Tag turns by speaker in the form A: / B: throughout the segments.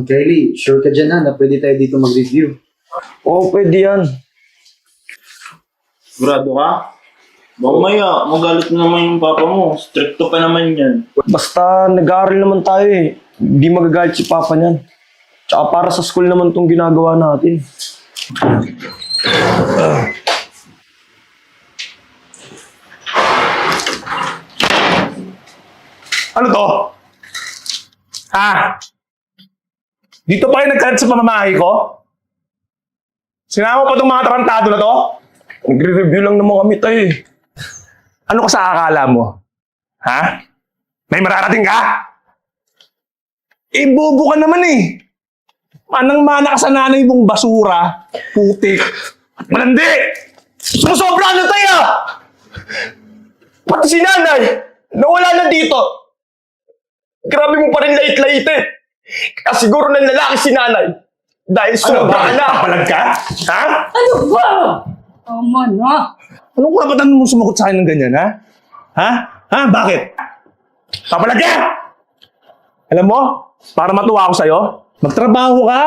A: Kylie, sure ka dyan na pwede tayo dito mag-review.
B: Oo, pwede yan.
C: Sigurado ka? Mamaya, magalit na naman yung papa mo. Stricto pa naman yan.
B: Basta nag-aaral naman tayo eh. Hindi magagalit si Papa niyan. Tsaka para sa school naman tong ginagawa natin.
D: Ano to? Ha? Dito pa kayo nagkalat sa pamamahay ko? Sinama pa itong mga tarantado na to?
B: Nagre-review lang naman kami tayo eh.
D: Ano ka sa akala mo? Ha? May mararating ka? Eh, bobo ka naman eh. Manang-mana ka sa nanay mong basura, putik, at malandi!
B: Sumusobra na tayo! Pati si nanay, nawala na dito. Grabe mo pa rin lait-lait eh. Kaya siguro ng lalaki si nanay. Dahil sumobra na.
D: Papalag ka? Ha?
E: Ano ba? Tama na.
D: Anong karapatan mo sumagot sa akin ng ganyan, ha? Ha? Ha? Bakit? Papalag ka! Alam mo, para matuwa ako sa'yo, magtrabaho ka.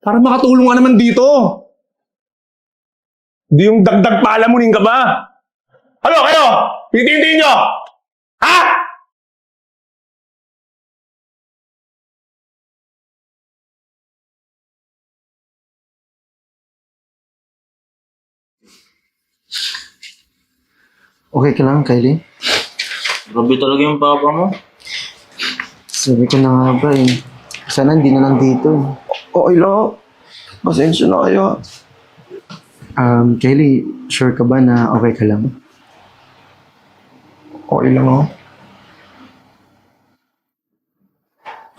D: Para makatulong ka naman dito. Di yung dagdag palamunin ka ba? Ano kayo? Pintintin nyo! Ha?
A: Okay ka lang, Kylie?
C: Grabe talaga yung papa mo.
A: Sabi ko na nga ba eh. Sana hindi na lang dito.
B: Okay lang. Pasensya na kayo.
A: Kylie, sure ka ba na okay ka lang?
B: Okay lang ako.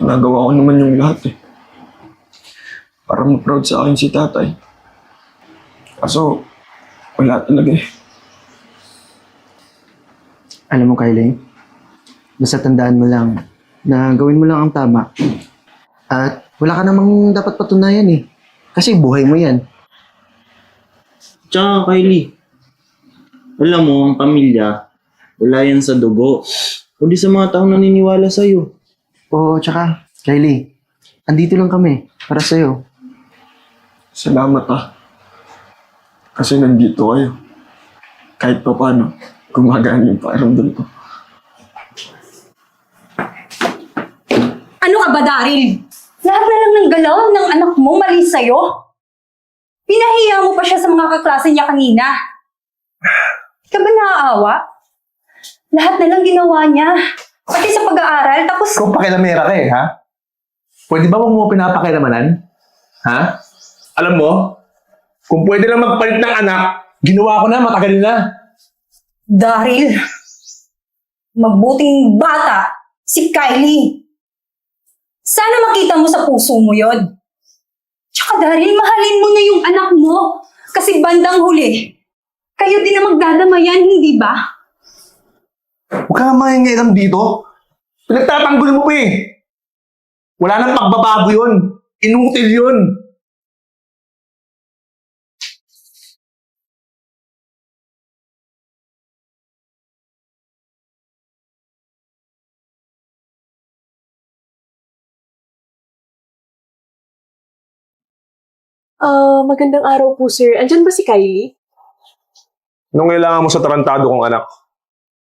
B: Nagawa ko naman yung lahat eh. Para ma-proud sa akin si tatay. Kaso, wala talaga eh.
A: Alam mo, Kylie, basta tandaan mo lang na gawin mo lang ang tama. At wala ka namang dapat patunayan eh. Kasi buhay mo yan.
C: Tsaka, Kylie, alam mo, ang pamilya, wala yan sa dugo. Kundi sa mga taong naniniwala sa'yo.
A: Oo, tsaka, Kylie, andito lang kami para sa'yo.
B: Salamat ah. Kasi nandito kayo. Kahit pa paano, gumagaan yung pakiramdam ko.
E: Ano ka ba, Daryl? Lahat na lang ng galaw ng anak mo mali sa'yo. Pinahiya mo pa siya sa mga kaklase niya kanina. Di ka ba naaawa? Lahat na lang ginawa niya. Pati sa pag-aaral, tapos...
D: Kung pakilamera ka eh, ha? Pwede ba mo pinapakilamanan? Ha? Alam mo, kung pwede lang magpalit ng anak, ginawa ko na, matagal na.
E: Daryl, mabuting bata si Kylie. Sana makita mo sa puso mo yon. Tsaka Daryl, mahalin mo na yung anak mo. Kasi bandang huli, kayo din na magdadamayan, hindi ba?
D: Huwag ka nga mangingiram dito. Pinagtatanggol mo pa eh. Wala nang pagbabago yun. Inutil yun.
F: Magandang araw po, sir. Andyan ba si Kylie?
D: Anong kailangan mo sa tarantado kong anak?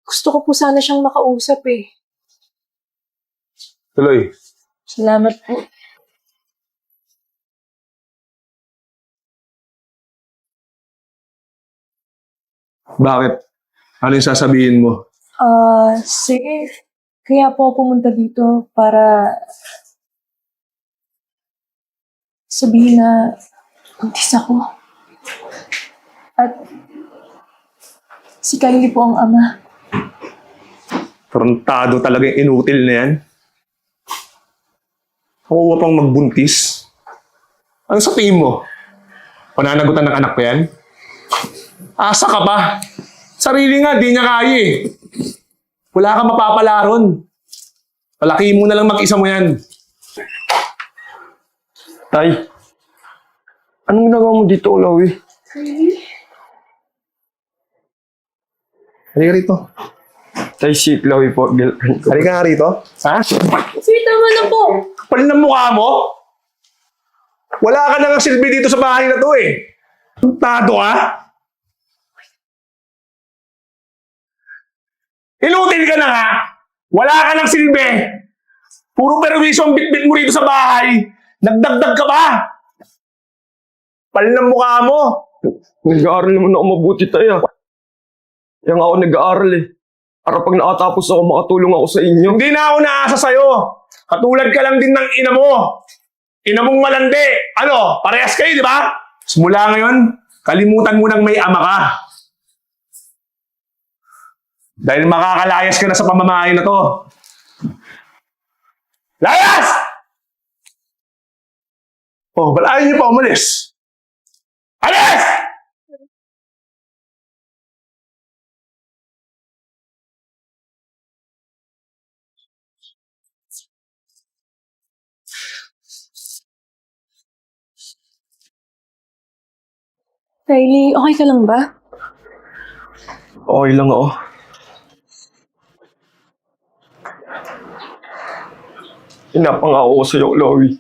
F: Gusto ko po sana siyang makausap eh.
D: Tuloy.
F: Salamat po.
D: Bakit? Ano yung sasabihin mo?
F: Sir, kaya po ako pumunta dito para sabihin na buntis ako. At si Kylie po ang ama.
D: Tarantado talaga yung inutil na yan. Kawawa pang magbuntis. Ano sa tingin mo? Pananagutan ng anak ko yan? Asa ka pa? Sarili nga, di niya kaya eh. Wala kang mapapala ron. Palaki mo na lang mag-isa mo yan.
B: Tay, anong ginagawa mo dito, Olawi?
D: Halika rito.
B: Tay, si Chloe po, girlfriend ko.
D: Halika nga rito. Ha?
F: Sir, tama na po.
D: Kapal ng mukha mo? Wala ka nang silbi dito sa bahay na to eh. Tado ka? Inutil ka na nga. Wala ka nang silbi. Puro perwisyo ang bitbit mo rito sa bahay. Nagdagdag ka ba? Kapal ng mukha mo.
B: Nag-aaral naman ako mabuti tayo. Kaya nga ako nag-aaral eh. Para pag nakatapos ako, makatulong ako sa inyo.
D: Hindi na ako naasa sa'yo. Katulad ka lang din ng ina mo. Ina mong malandi. Ano, parehas kayo, di ba? Simula ngayon, kalimutan mo nang may ama ka. Dahil makakalayas ka na sa pamamahay na to. Layas! Oh, balayan niyo pa umalis. Alis!
F: Riley, okay ka lang ba?
B: Okay lang ako. Pinapangako ko sa'yo, Chloe.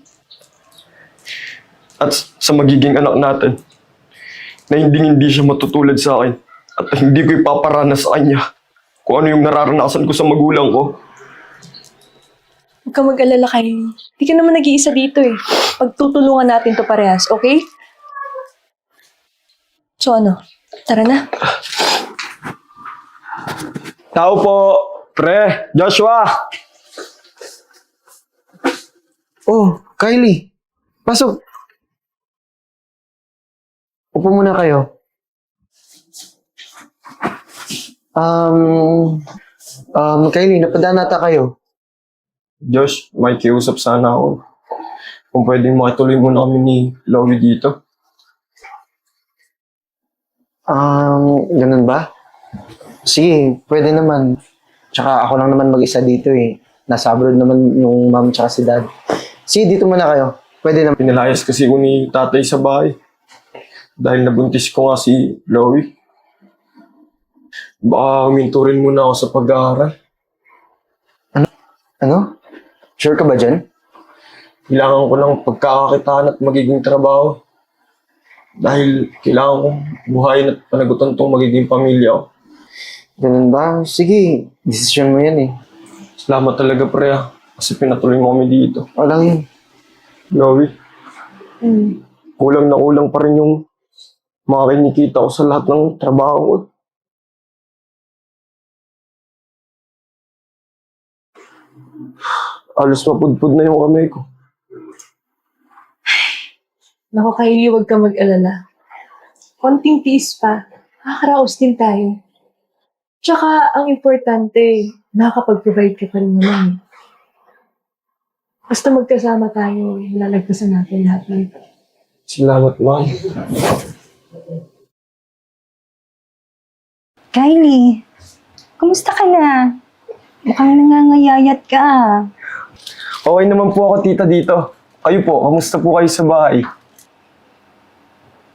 B: At sa magiging anak natin, na hindi siya matutulad sa akin at hindi ko ipaparanas sa kanya kung ano yung nararanasan ko sa magulang ko.
F: Huwag ka mag-alala, Kylie. Hindi ka naman nag-iisa dito eh. Pagtutulungan natin to parehas, okay? So ano, tara na.
B: Tao po, pre, Joshua.
A: Oh, Kylie. Pasok. Upo muna kayo. Kylie, napadaan nata kayo.
B: Josh, may kiusap sana ako. Kung pwedeng makituloy muna kami ni Chloe dito.
A: Ganun ba? Sige, pwede naman. Tsaka ako lang naman mag-isa dito eh. Nasa abroad naman yung mom tsaka si dad. Sige, dito muna kayo. Pwede naman.
B: Pinalayas kasi ko ni tatay sa bahay. Dahil nabuntis ko nga si Chloe. Baka huminturin muna ako sa pag-aaral.
A: Ano? Sure ka ba dyan?
B: Kailangan ko lang pagkakakitaan at magiging trabaho. Dahil kailangan kong buhayin at panagutan tong magiging pamilya ko.
A: Ganun ba? Sige, desisyon mo yan eh.
B: Salamat talaga, pre, kasi pinatuloy mo kami dito.
A: Walang yun.
B: Chloe, kulang na kulang pa rin yung mga kinikita ko sa lahat ng trabaho ko. Alos mapudpud na yung kamay ko.
F: Naku, Kylie, huwag ka mag-alala. Konting tiis pa. Makakaraos din tayo. Tsaka, ang importante, nakakapag-provide ka pa rin naman. Basta magkasama tayo, lalagpasan natin lahat ng ito.
B: Salamat, Ma'am.
E: Kylie, kumusta ka na? Mukhang nangangayayat ka.
B: Okay naman po ako, tita, dito. Kayo po, kamusta po kayo sa bahay?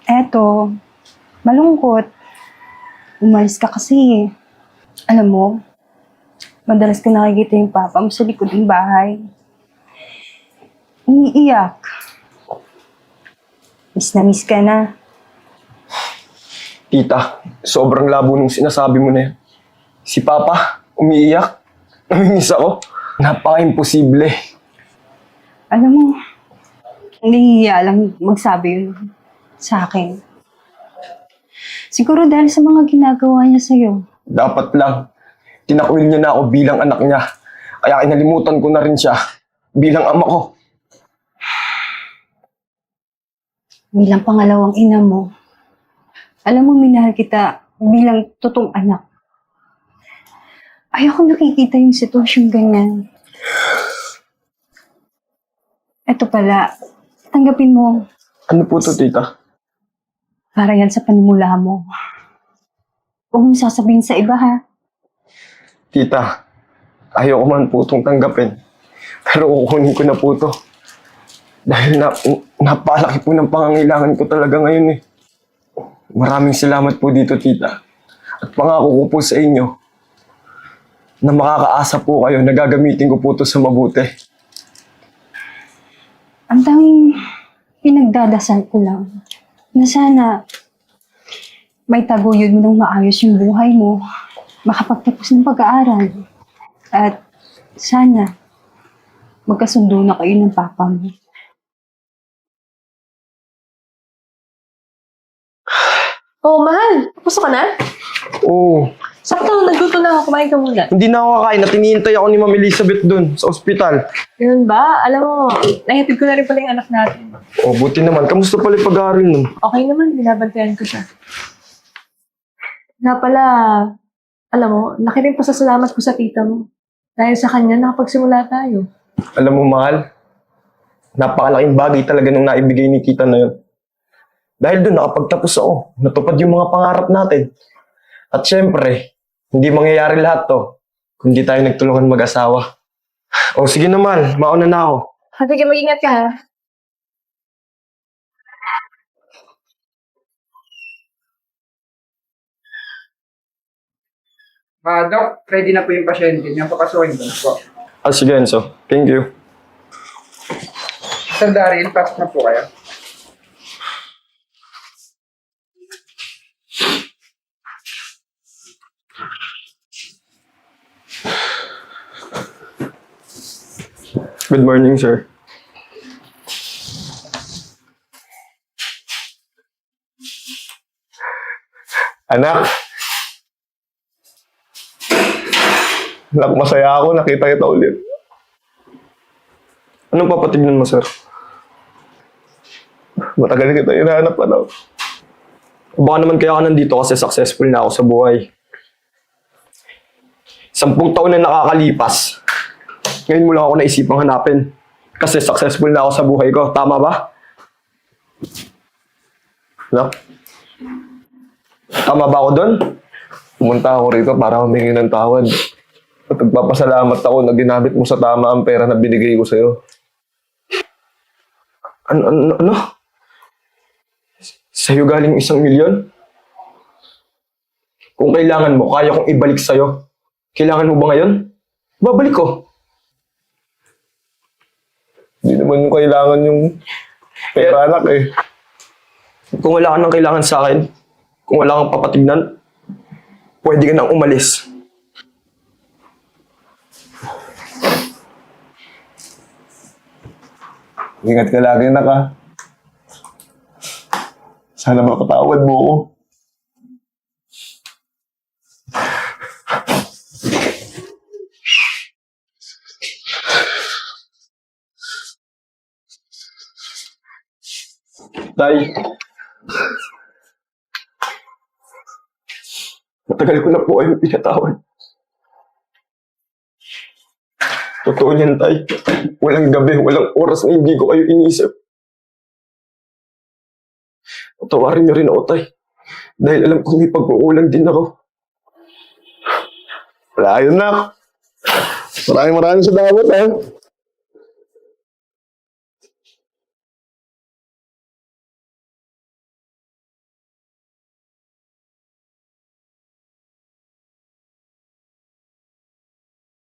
E: Eto, malungkot. Umalis ka kasi. Alam mo, madalas ko nakikita yung papa mo sa likod ng bahay. Umiiyak. Miss na miss ka na.
B: Tita, sobrang labo nung sinasabi mo na yan. Si Papa, umiiyak. Namimiss ako. Napaka-imposible.
E: Alam mo, nahihiya lang magsabi yun sa akin. Siguro dahil sa mga ginagawa niya sa'yo.
B: Dapat lang. Tinakwil niya na ako bilang anak niya. Kaya kinalimutan ko na rin siya bilang ama ko.
E: Bilang pangalawang ina mo, alam mo, minahal kita bilang totoong anak. Ayoko nakikita yung sitwasyong ganyan. Eto pala, tanggapin mo,
B: Ano po to, tita?
E: para yan sa panimula mo. Huwag mo sasabihin sa iba, ha?
B: Tita, ayoko man po itong tanggapin. Pero kukunin ko na po to. Dahil napalaki po ng pangangailangan ko talaga ngayon eh. Maraming salamat po dito, tita. At pangako ko po sa inyo na makakaasa po kayo na gagamitin ko po to sa mabuti.
E: Ang tanging pinagdadasal ko lang na sana may taguyod mo ng maayos yung buhay mo, makapagtapos ng pag-aaral, at sana magkasundo na kayo ng papa mo.
F: Oh, mahal. Tapos ka na?
B: Oo.
F: Sakto, nagluto na ako. Kumain ka muna.
B: Hindi na ako kakain at hinihintay ako ni Ma'am Elizabeth dun sa ospital.
F: Ganun ba? Alam mo, nahihatid ko na rin pala yung anak natin.
B: Oh, buti naman. Kamusta pala yung pag-aaral nun?
F: Okay naman, binabantayan ko siya. Nga pala, alam mo, laki rin pasasalamat ko sa tita mo. Dahil sa kanya, nakapagsimula tayo.
B: Alam mo, mahal, napakalaking bagay talaga nung naibigay ni tita na yun. Dahil doon nakapagtapos ako, natupad yung mga pangarap natin. At syempre, hindi mangyayari lahat to kung di tayo nagtulungan mag-asawa. O sige naman, mauna na ako.
F: Sige, mag-ingat ka ha.
G: Dok, ready na po yung pasyente niya. Papasukin ko na po.
B: Ah, sige Enzo. Thank you.
G: Sir Daryl, pasok na po kayo.
B: Good morning, sir.
D: Anak. Anak, masaya ako. Nakita kita ulit.
B: Anong papatignan mo, sir?
D: Matagal na kita hinahanap pa daw.
B: Baka naman kaya ka nandito kasi successful na ako sa buhay. 10 taon na nakakalipas. Ngayon mo lang ako naisipang hanapin. Kasi successful na ako sa buhay ko. Tama ba?
D: Anak,
B: Tama ba ako doon?
D: pumunta ako rito para humingi ng tawad. At nagpapasalamat ako na ginamit mo sa tama ang pera na binigay ko sa'yo.
B: Ano? Sa'yo galing 1,000,000? Kung kailangan mo, kaya kong ibalik sa'yo. Kailangan mo ba ngayon? Babalik ko.
D: Hindi naman yung kailangan yung pera, anak eh.
B: Kung wala ka nang kailangan sa akin, kung wala kang papatignan, pwede ka nang umalis.
D: Ingat ka lagi, anak ha. Sana makatawad mo ako.
B: Tay, matagal ko na po kayo pinatawad. Totoo niyan, Tay. Walang gabi, walang oras na hindi ko kayo iniisip. Patawarin niyo rin ako, Tay. Dahil alam kong may pagkukulang din ako.
D: Wala yun, anak. Maraming sa dapat, ha.